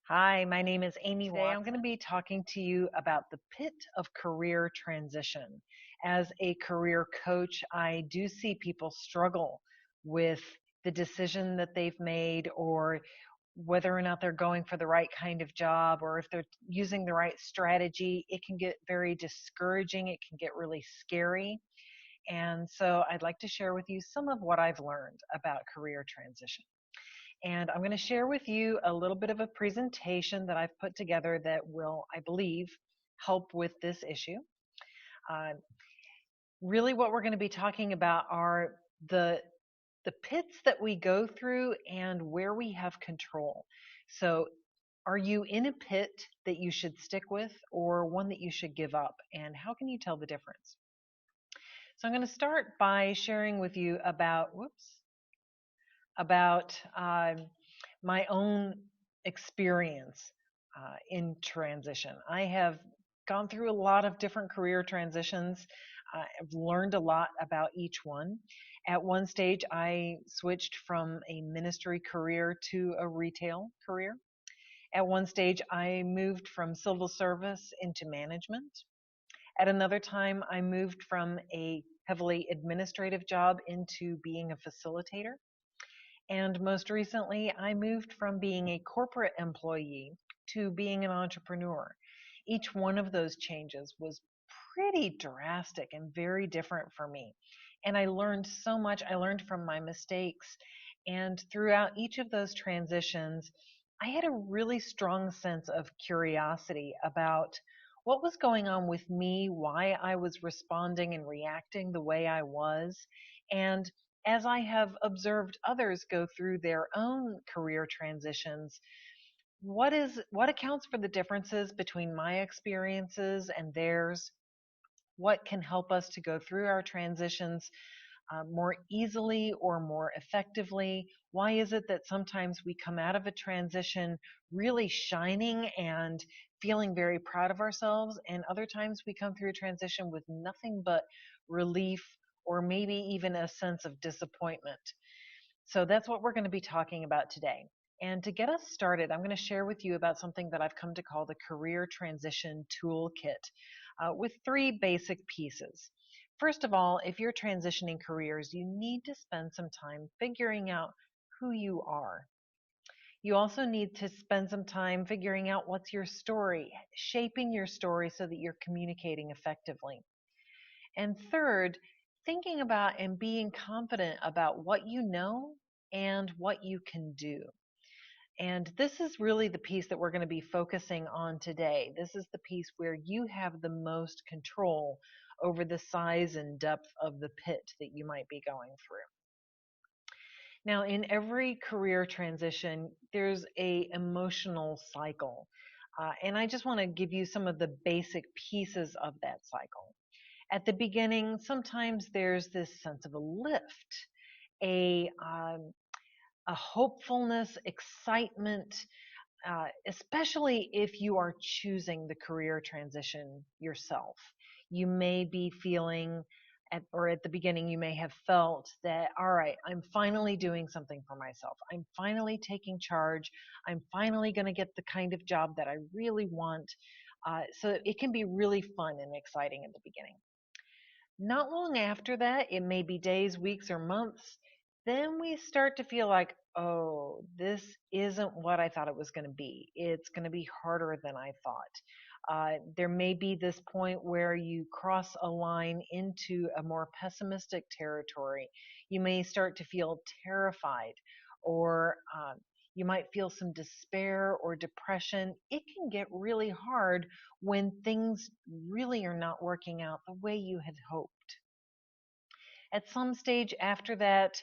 Hi, my name is Amy. Today I'm going to be talking to you about the pit of career transition. As a career coach, I do see people struggle with the decision that they've made or whether or not they're going for the right kind of job or if they're using the right strategy. It can get very discouraging, it can get really scary. And so I'd like to share with you some of what I've learned about career transition. And I'm going to share with you a little bit of a presentation that I've put together that will, I believe, help with this issue. Uh, Really, what we're going to be talking about are the the pits that we go through and where we have control. So, are you in a pit that you should stick with, or one that you should give up? And how can you tell the difference? So, I'm going to start by sharing with you about my own experience in transition. I have gone through a lot of different career transitions. I've learned a lot about each one. At one stage, I switched from a ministry career to a retail career. At one stage, I moved from civil service into management. At another time, I moved from a heavily administrative job into being a facilitator. And most recently, I moved from being a corporate employee to being an entrepreneur. Each one of those changes was pretty drastic and very different for me. And I learned so much. I learned from my mistakes. And throughout each of those transitions, I had a really strong sense of curiosity about what was going on with me, why I was responding and reacting the way I was, and as I have observed others go through their own career transitions, what accounts for the differences between my experiences and theirs? What can help us to go through our transitions more easily or more effectively? Why is it that sometimes we come out of a transition really shining and feeling very proud of ourselves, and other times we come through a transition with nothing but relief or maybe even a sense of disappointment? So that's what we're going to be talking about today. And to get us started, I'm going to share with you about something that I've come to call the Career Transition Toolkit with three basic pieces. First of all, if you're transitioning careers, you need to spend some time figuring out who you are. You also need to spend some time figuring out what's your story, shaping your story so that you're communicating effectively. And third, thinking about and being confident about what you know and what you can do. And this is really the piece that we're going to be focusing on today. This is the piece where you have the most control over the size and depth of the pit that you might be going through. Now, in every career transition, there's a emotional cycle. And I just want to give you some of the basic pieces of that cycle. At the beginning, sometimes there's this sense of a lift, a hopefulness, excitement, especially if you are choosing the career transition yourself. You may be feeling, or at the beginning, you may have felt that, all right, I'm finally doing something for myself. I'm finally taking charge. I'm finally going to get the kind of job that I really want. So it can be really fun and exciting in the beginning. Not long after that, it may be days, weeks, or months, then we start to feel like, oh, this isn't what I thought it was going to be. It's going to be harder than I thought. There may be this point where you cross a line into a more pessimistic territory. You may start to feel terrified, or you might feel some despair or depression. It can get really hard when things really are not working out the way you had hoped. At some stage after that,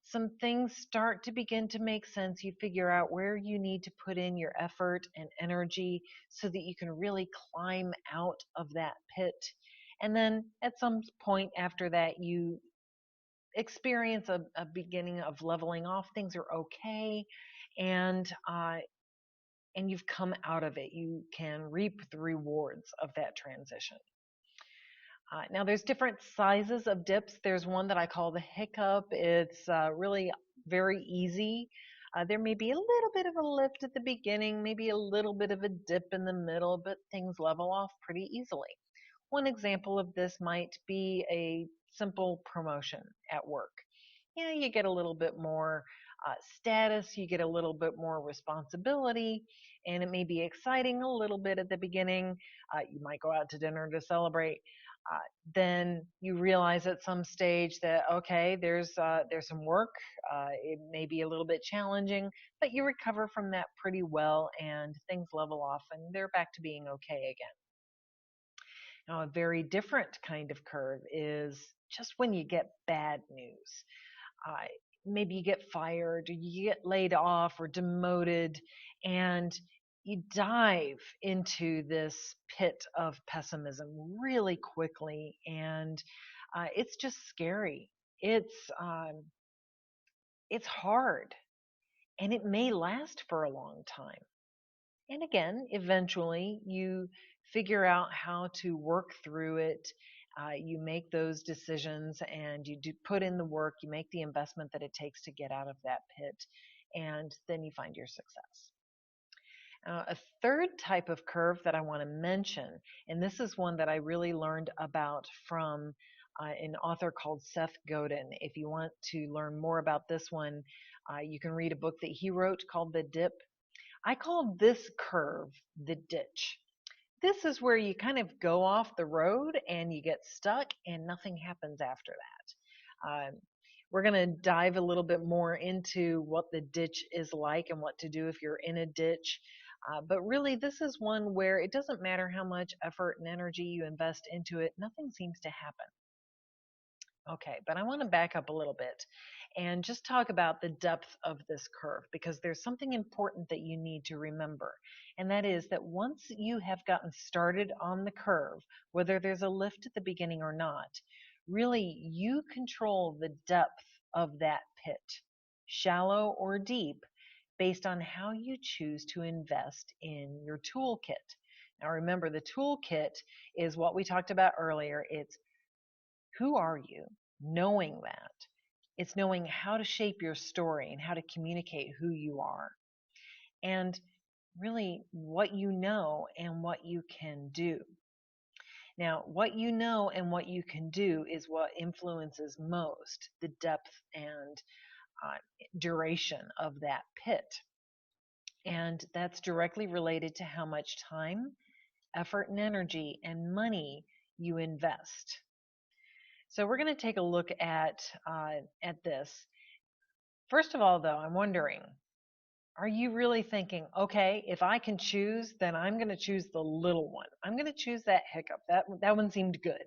some things start to begin to make sense. You figure out where you need to put in your effort and energy so that you can really climb out of that pit. And then at some point after that, you experience a beginning of leveling off. Things are okay, and and you've come out of it. You can reap the rewards of that transition. Now, there's different sizes of dips. There's one that I call the hiccup. It's really very easy. There may be a little bit of a lift at the beginning, maybe a little bit of a dip in the middle, but things level off pretty easily. One example of this might be a simple promotion at work. You get a little bit more status, you get a little bit more responsibility, and it may be exciting a little bit at the beginning. You might go out to dinner to celebrate. Uh, then you realize at some stage that okay, there's some work. It may be a little bit challenging, but you recover from that pretty well, and things level off, and they're back to being okay again. Now, a very different kind of curve is just when you get bad news. Uh, Maybe you get fired, or you get laid off, or demoted, and you dive into this pit of pessimism really quickly, and it's just scary. It's hard, and it may last for a long time. And again, eventually you figure out how to work through it. You make those decisions and you do put in the work, you make the investment that it takes to get out of that pit, and then you find your success. A third type of curve that I want to mention, and this is one that I really learned about from an author called Seth Godin. If you want to learn more about this one, you can read a book that he wrote called The Dip. I call this curve the ditch. This is where you kind of go off the road and you get stuck and nothing happens after that. We're going to dive a little bit more into what the ditch is like and what to do if you're in a ditch. But really, this is one where it doesn't matter how much effort and energy you invest into it, nothing seems to happen. Okay, but I want to back up a little bit and just talk about the depth of this curve because there's something important that you need to remember. And that is that once you have gotten started on the curve, whether there's a lift at the beginning or not, really you control the depth of that pit, shallow or deep, based on how you choose to invest in your toolkit. Now remember, the toolkit is what we talked about earlier. It's who are you? Knowing that. It's knowing how to shape your story and how to communicate who you are. And really what you know and what you can do. Now, what you know and what you can do is what influences most the depth and uh, duration of that pit. And that's directly related to how much time, effort, and energy and money you invest. So we're going to take a look at this. First of all, though, I'm wondering, are you really thinking, okay, if I can choose, then I'm going to choose the little one. I'm going to choose that hiccup. That one seemed good.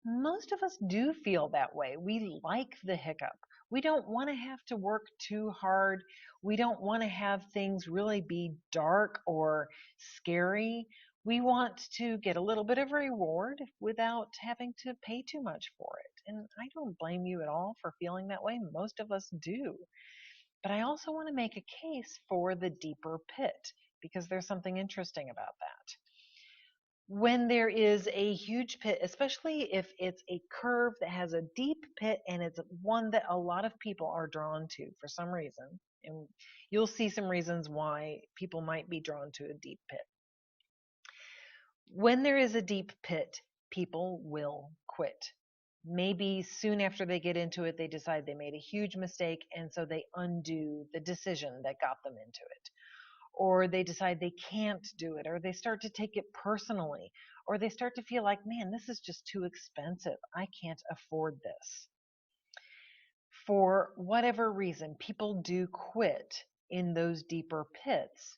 Most of us do feel that way. We like the hiccup. We don't want to have to work too hard. We don't want to have things really be dark or scary. We want to get a little bit of reward without having to pay too much for it. And I don't blame you at all for feeling that way. Most of us do. But I also want to make a case for the deeper pit because there's something interesting about that. When there is a huge pit, especially if it's a curve that has a deep pit and it's one that a lot of people are drawn to for some reason, and you'll see some reasons why people might be drawn to a deep pit. When there is a deep pit, people will quit. Maybe soon after they get into it, they decide they made a huge mistake, and so they undo the decision that got them into it. Or they decide they can't do it, or they start to take it personally, or they start to feel like, man, this is just too expensive. I can't afford this. For whatever reason, people do quit in those deeper pits.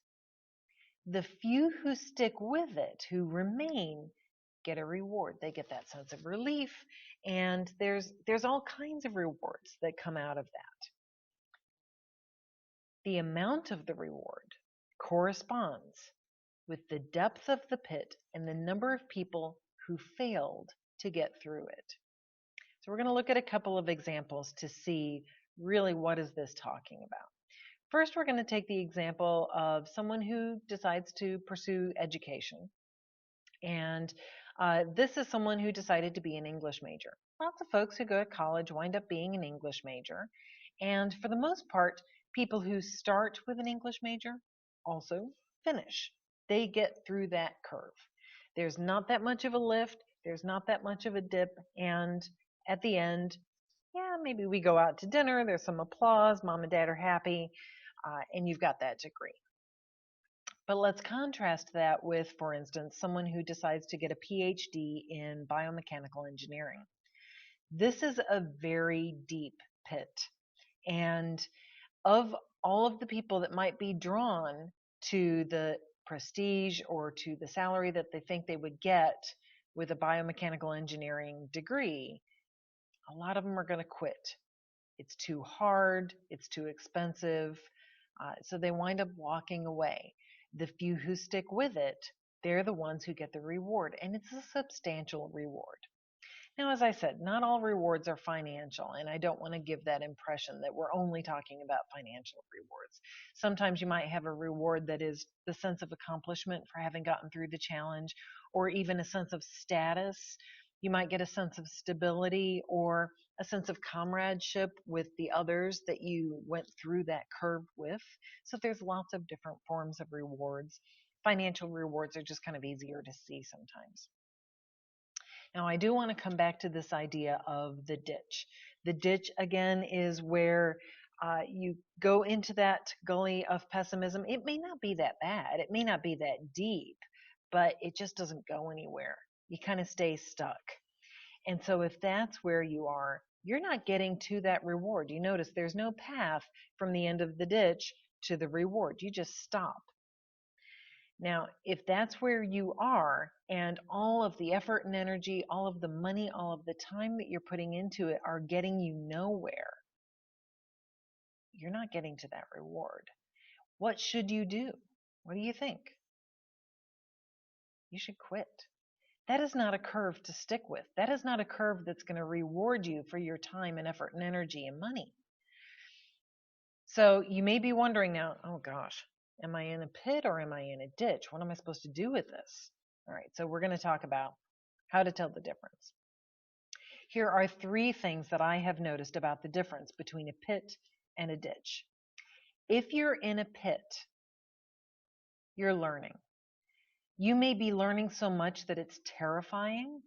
The few who stick with it, who remain, get a reward. They get that sense of relief, and there's all kinds of rewards that come out of that. The amount of the reward corresponds with the depth of the pit and the number of people who failed to get through it. So we're going to look at a couple of examples to see really what is this talking about. First, we're going to take the example of someone who decides to pursue education. And this is someone who decided to be an English major. Lots of folks who go to college wind up being an English major. And for the most part, People who start with an English major also finish. They get through that curve. There's not that much of a lift, there's not that much of a dip, and at the end, yeah, maybe we go out to dinner, there's some applause, mom and dad are happy, and you've got that degree. But let's contrast that with, for instance, someone who decides to get a PhD in biomechanical engineering. This is a very deep pit. And of all of the people that might be drawn to the prestige or to the salary that they think they would get with a biomechanical engineering degree, a lot of them are going to quit. It's too hard, it's too expensive, so they wind up walking away. The few who stick with it, they're the ones who get the reward, and it's a substantial reward. Now, as I said, not all rewards are financial, and I don't want to give that impression that we're only talking about financial rewards. Sometimes you might have a reward that is the sense of accomplishment for having gotten through the challenge, or even a sense of status. You might get a sense of stability or a sense of comradeship with the others that you went through that curve with. So there's lots of different forms of rewards. Financial rewards are just kind of easier to see sometimes. Now, I do want to come back to this idea of the ditch. The ditch, again, is where you go into that gully of pessimism. It may not be that bad, it may not be that deep, but it just doesn't go anywhere. You kind of stay stuck. And so, if that's where you are, you're not getting to that reward. You notice there's no path from the end of the ditch to the reward. You just stop. Now, if that's where you are and all of the effort and energy, all of the money, all of the time that you're putting into it are getting you nowhere, you're not getting to that reward. What should you do? What do you think? You should quit. That is not a curve to stick with. That is not a curve that's going to reward you for your time and effort and energy and money. So you may be wondering now, oh gosh, am I in a pit or am I in a ditch? What am I supposed to do with this? All right, so we're going to talk about how to tell the difference. Here are 3 things that I have noticed about the difference between a pit and a ditch. If you're in a pit, you're learning. You may be learning so much that it's terrifying,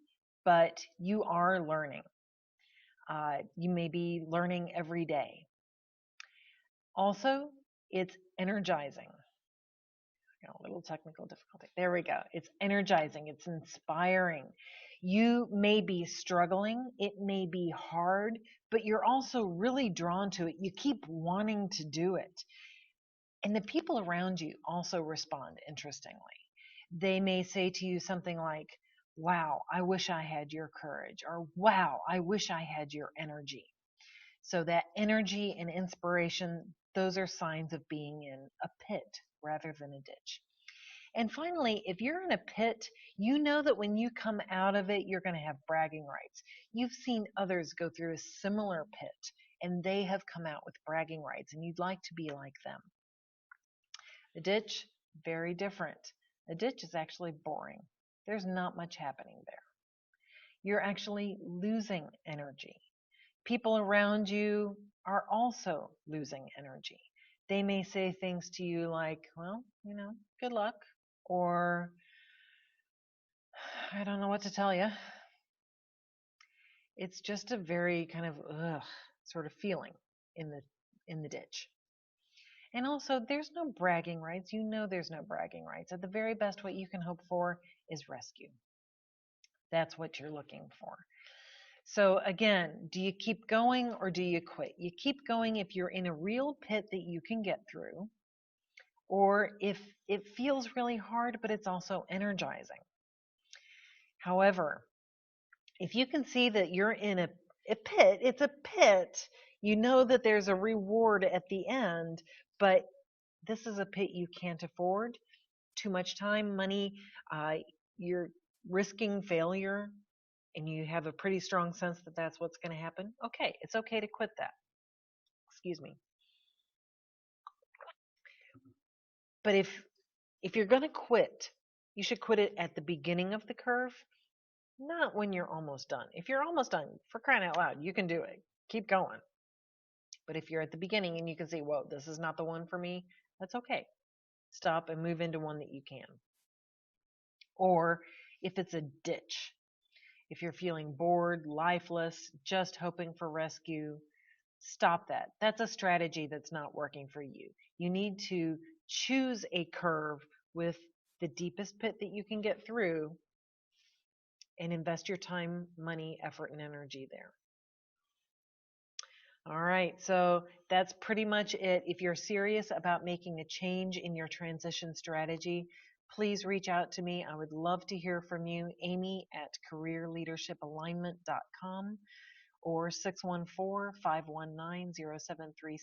but you are learning. You may be learning every day. Also, it's energizing. A little technical difficulty. There we go. It's energizing. It's inspiring. You may be struggling. It may be hard, but you're also really drawn to it. You keep wanting to do it. And the people around you also respond interestingly. They may say to you something like, wow, I wish I had your courage, or wow, I wish I had your energy. So that energy and inspiration, those are signs of being in a pit rather than a ditch. And finally, if you're in a pit, you know that when you come out of it, you're going to have bragging rights. You've seen others go through a similar pit, and they have come out with bragging rights, and you'd like to be like them. The ditch, very different. A ditch is actually boring. There's not much happening there. You're actually losing energy. People around you are also losing energy. They may say things to you like, well, good luck, or I don't know what to tell you. It's just a very kind of sort of feeling in the ditch. And also, there's no bragging rights. You know there's no bragging rights. At the very best, what you can hope for is rescue. That's what you're looking for. So again, do you keep going or do you quit? You keep going if you're in a real pit that you can get through, or if it feels really hard, but it's also energizing. However, if you can see that you're in a pit, it's a pit, you know that there's a reward at the end, but this is a pit you can't afford. Too much time, money, you're risking failure, and you have a pretty strong sense that that's what's going to happen. Okay, it's okay to quit that. Excuse me. But if you're going to quit, you should quit it at the beginning of the curve, not when you're almost done. If you're almost done, for crying out loud, you can do it. Keep going. But if you're at the beginning and you can see, whoa, this is not the one for me, that's okay. Stop and move into one that you can. Or if it's a ditch, if you're feeling bored, lifeless, just hoping for rescue, stop that. That's a strategy that's not working for you. You need to choose a curve with the deepest pit that you can get through and invest your time, money, effort, and energy there. All right, so that's pretty much it. If you're serious about making a change in your transition strategy, please reach out to me. I would love to hear from you. Amy at careerleadershipalignment.com or 614-519-0736.